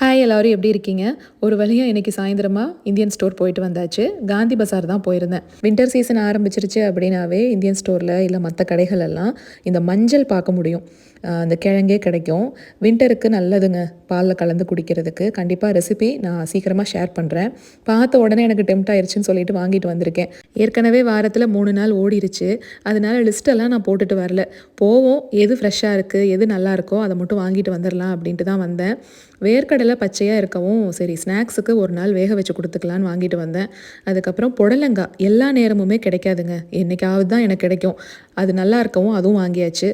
Hi எல்லோரும் எப்படி இருக்கீங்க? ஒரு வழியாக இன்றைக்கி சாயந்தரமா இந்தியன் ஸ்டோர் போயிட்டு வந்தாச்சு. காந்தி பஜார் தான் போயிருந்தேன். வின்டர் சீசன் ஆரம்பிச்சிருச்சு அப்படின்னாவே இந்தியன் ஸ்டோரில் இல்லை மற்ற கடைகள் எல்லாம் இந்த மஞ்சள் பார்க்க முடியும். அந்த கிழங்கே கிடைக்கும். வின்டருக்கு நல்லதுங்க பாலில் கலந்து குடிக்கிறதுக்கு. கண்டிப்பாக ரெசிபி நான் சீக்கிரமாக ஷேர் பண்ணுறேன். பார்த்த உடனே எனக்கு டெம்ட் ஆயிடுச்சுன்னு சொல்லிட்டு வாங்கிட்டு வந்திருக்கேன். ஏற்கனவே வாரத்தில் 3 நாள் ஓடிருச்சு. அதனால லிஸ்ட்டெல்லாம் நான் போட்டுட்டு வரல. போவோம், எது ஃப்ரெஷ்ஷாக இருக்குது, எது நல்லா இருக்கோ அதை மட்டும் வாங்கிட்டு வந்துடலாம் அப்படின்ட்டு தான் வந்தேன். வேர்க்கடலை பச்சையாக இருக்கவும் சரி ஸ்நாக்ஸுக்கு ஒரு நாள் வேக வச்சு கொடுத்துக்கலான்னு வாங்கிட்டு வந்தேன். அதுக்கப்புறம் புடலங்காய் எல்லா நேரமுமே கிடைக்காதுங்க, என்றைக்காவது தான் எனக்கு கிடைக்கும். அது நல்லா இருக்கவும் அதுவும் வாங்கியாச்சு.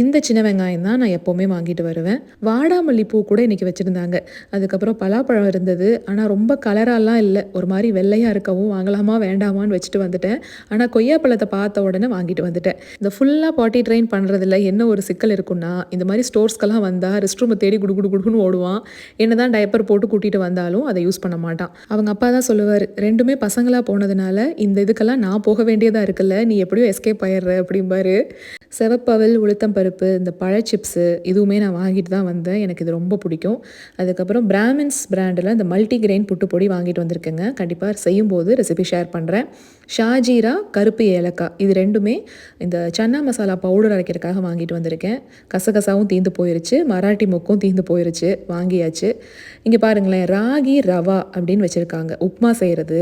இந்த சின்ன வெங்காயம் தான் நான் எப்போவுமே வாங்கிட்டு வருவேன். வாடாமல்லி பூ கூட இன்றைக்கி வச்சுருந்தாங்க. அதுக்கப்புறம் பலாப்பழம் இருந்தது. ஆனால் ரொம்ப கலராலாம் இல்லை, ஒரு மாதிரி வெள்ளையாக இருக்கவும் வாங்கலாமா வேண்டாமான்னு வச்சுட்டு வந்துட்டேன். ஆனால் கொய்யாப்பழத்தை பார்த்த உடனே வாங்கிட்டு வந்துட்டேன். இந்த ஃபுல்லாக பாட்டி ட்ரெயின் பண்ணுறதுல என்ன ஒரு சிக்கல் இருக்குன்னா, இந்த மாதிரி ஸ்டோர்ஸ்க்கெல்லாம் வந்தால் ரெஸ்ட் ரூமை தேடி குடு குடு குடுன்னு ஓடுவான். என்னதான் டைப்பர் போட்டு கூட்டிகிட்டு வந்தாலும் அதை யூஸ் பண்ண மாட்டான். அவங்க அப்பா தான் சொல்லுவார், ரெண்டுமே பசங்களாக போனதுனால இந்த இதுக்கெல்லாம் நான் போக வேண்டியதாக இருக்குல்ல, நீ எப்படியோ எஸ்கேப் ஆயிடுற அப்படிம்பாரு. செவப்பவல், உளுத்தம் பருப்பு, இந்த பழ சிப்ஸு இதுவுமே நான் வாங்கிட்டு தான் வந்தேன். எனக்கு இது ரொம்ப பிடிக்கும். அதுக்கப்புறம் பிராமின்ஸ் பிராண்டில் இந்த மல்டிகிரெயின் புட்டு பொடி வாங்கிட்டு வந்திருக்கேங்க. கண்டிப்பாக செய்யும்போது ரெசிபி ஷேர் பண்ணுறேன். ஷாஜீரா, கருப்பு ஏலக்காய் இது ரெண்டுமே இந்த சன்னா மசாலா பவுடர் அரைக்கிறதுக்காக வாங்கிட்டு வந்திருக்கேன். கசகசாவும் தீந்து போயிருச்சு, மராட்டி மொக்கும் தீந்து போயிருச்சு, வாங்கியாச்சு. இங்கே பாருங்களேன், ராகி ரவா அப்படின்னு வச்சுருக்காங்க, உப்மா செய்கிறது.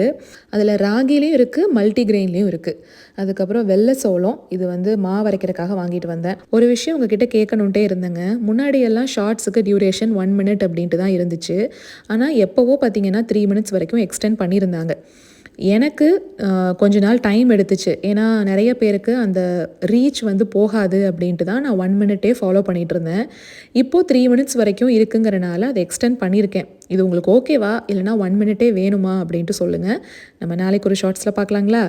அதில் ராகிலையும் இருக்குது, மல்டிகிரெயின்லேயும் இருக்குது. அதுக்கப்புறம் வெள்ளை சோளம், இது வந்து மாவு அரைக்கிறதுக்காக வாங்கிட்டு வந்தேன். ஒரு விஷயம் உங்ககிட்ட கேட்கணுன்ட்டே இருந்தேங்க. முன்னாடியெல்லாம் ஷார்ட்ஸுக்கு டியூரேஷன் 1 மினிட் அப்படின்ட்டு தான் இருந்துச்சு. ஆனால் எப்போவோ பார்த்தீங்கன்னா 3 மினிட்ஸ் வரைக்கும் எக்ஸ்டெண்ட் பண்ணியிருந்தாங்க. எனக்கு கொஞ்ச நாள் டைம் எடுத்துச்சு. ஏன்னா நிறைய பேருக்கு அந்த ரீச் வந்து போகாது அப்படின்ட்டு தான் நான் 1 மினிட்டே ஃபாலோ பண்ணிகிட்டு இருந்தேன். இப்போது 3 மினிட்ஸ் வரைக்கும் இருக்குங்கிறனால அதை எக்ஸ்டெண்ட் பண்ணியிருக்கேன். இது உங்களுக்கு ஓகேவா, இல்லைனா 1 மினிட்டே வேணுமா அப்படின்ட்டு சொல்லுங்கள். நம்ம நாளைக்கு ஒரு ஷார்ட்ஸில் பார்க்கலாங்களா?